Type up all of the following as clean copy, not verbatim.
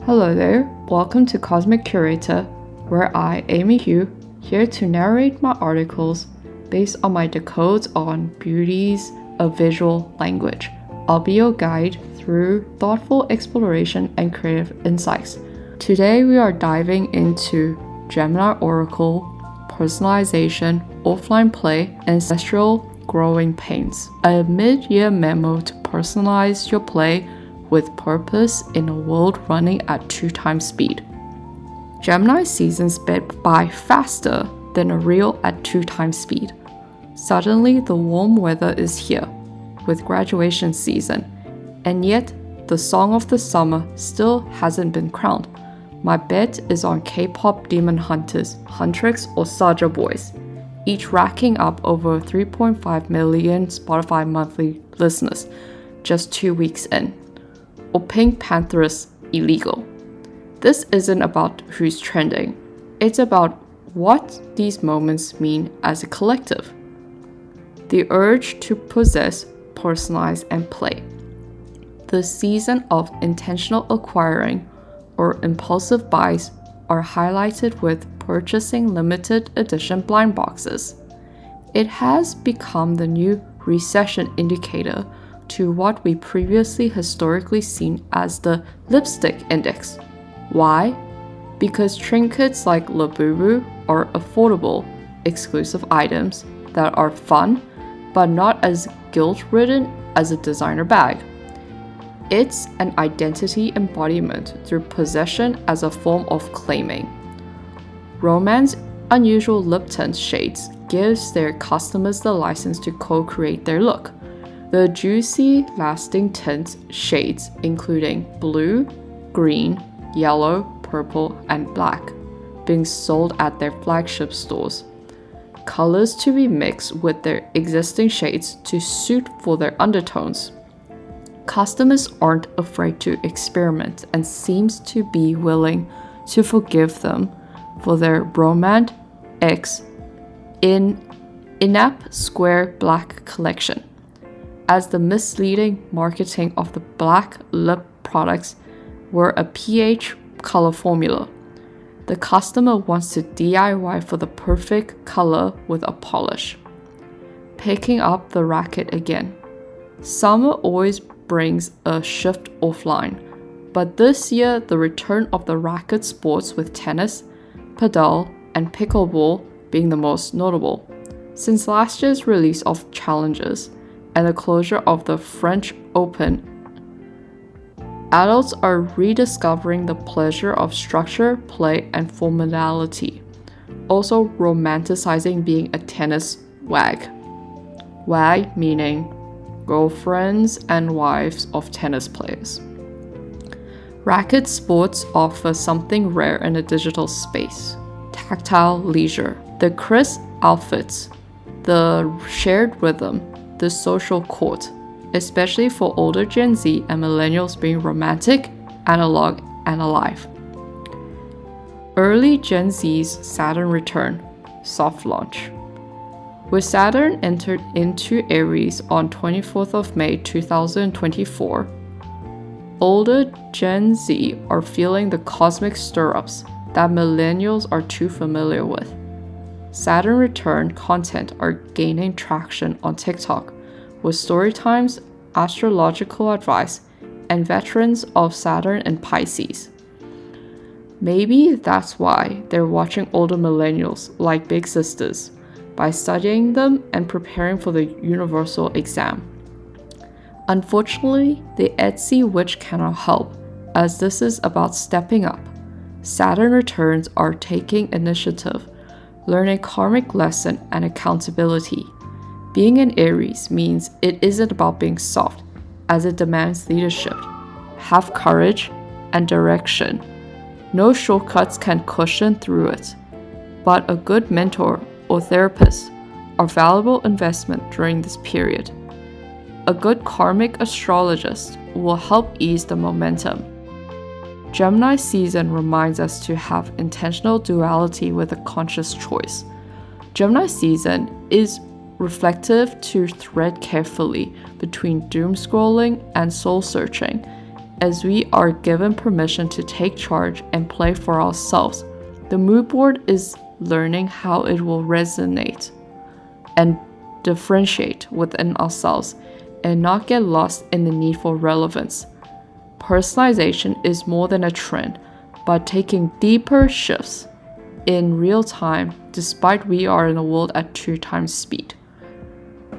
Hello there, welcome to Cosmic Curator, where I, Amii Hue, here to narrate my articles based on my decodes on beauties of visual language. I'll be your guide through thoughtful exploration and creative insights. Today we are diving into Gemini Oracle, personalization, offline play, ancestral growing pains. A mid-year memo to personalize your play with purpose in a world running at 2 times speed. Gemini season sped by faster than a reel at 2 times speed. Suddenly the warm weather is here, with graduation season, and yet the song of the summer still hasn't been crowned. My bet is on K-pop demon hunters, Huntrix or Soulja Boys, each racking up over 3.5 million Spotify monthly listeners just 2 weeks in. Or Pink Panther's Illegal. This isn't about who's trending, it's about what these moments mean as a collective. The urge to possess, personalize, and play. The season of intentional acquiring or impulsive buys are highlighted with purchasing limited edition blind boxes. It has become the new recession indicator to what we previously historically seen as the lipstick index. Why? Because trinkets like Labubu are affordable, exclusive items that are fun, but not as guilt-ridden as a designer bag. It's an identity embodiment through possession as a form of claiming. Romance unusual lip tint shades gives their customers the license to co-create their look. The juicy, lasting tint shades including blue, green, yellow, purple, and black, being sold at their flagship stores. Colors to be mixed with their existing shades to suit for their undertones. Customers aren't afraid to experiment and seems to be willing to forgive them for their Bromand X in-app square black collection, as the misleading marketing of the black lip products were a pH color formula. The customer wants to DIY for the perfect color with a polish. Picking up the racket again. Summer always brings a shift offline, but this year the return of the racket sports with tennis, padel, and pickleball being the most notable. Since last year's release of Challengers and the closure of the French Open, adults are rediscovering the pleasure of structure, play, and formality, also romanticizing being a tennis wag. Wag meaning girlfriends and wives of tennis players. Racket sports offer something rare in a digital space: tactile leisure. The crisp outfits, the shared rhythm, the social court, especially for older Gen Z and millennials being romantic, analog, and alive. Early Gen Z's Saturn return, soft launch. With Saturn entered into Aries on 24th of May 2024, older Gen Z are feeling the cosmic stirrups that millennials are too familiar with. Saturn return content are gaining traction on TikTok, with story times, astrological advice, and veterans of Saturn and Pisces. Maybe that's why they're watching older millennials like big sisters, by studying them and preparing for the universal exam. Unfortunately, the Etsy witch cannot help, as this is about stepping up. Saturn returns are taking initiative, learning karmic lesson and accountability. Being an Aries means it isn't about being soft, as it demands leadership. Have courage and direction. No shortcuts can cushion through it, but a good mentor or therapist are valuable investment during this period. A good karmic astrologist will help ease the momentum. Gemini season reminds us to have intentional duality with a conscious choice. Gemini season is reflective to thread carefully between doom scrolling and soul searching, as we are given permission to take charge and play for ourselves. The mood board is learning how it will resonate and differentiate within ourselves and not get lost in the need for relevance. Personalization is more than a trend, but taking deeper shifts in real time despite we are in a world at 2 times speed.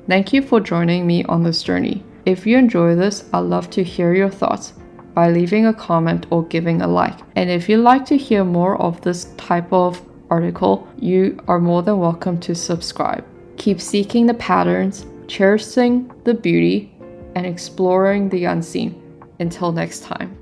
Thank you for joining me on this journey. If you enjoy this, I'd love to hear your thoughts by leaving a comment or giving a like. And if you'd like to hear more of this type of article, you are more than welcome to subscribe. Keep seeking the patterns, cherishing the beauty, and exploring the unseen. Until next time.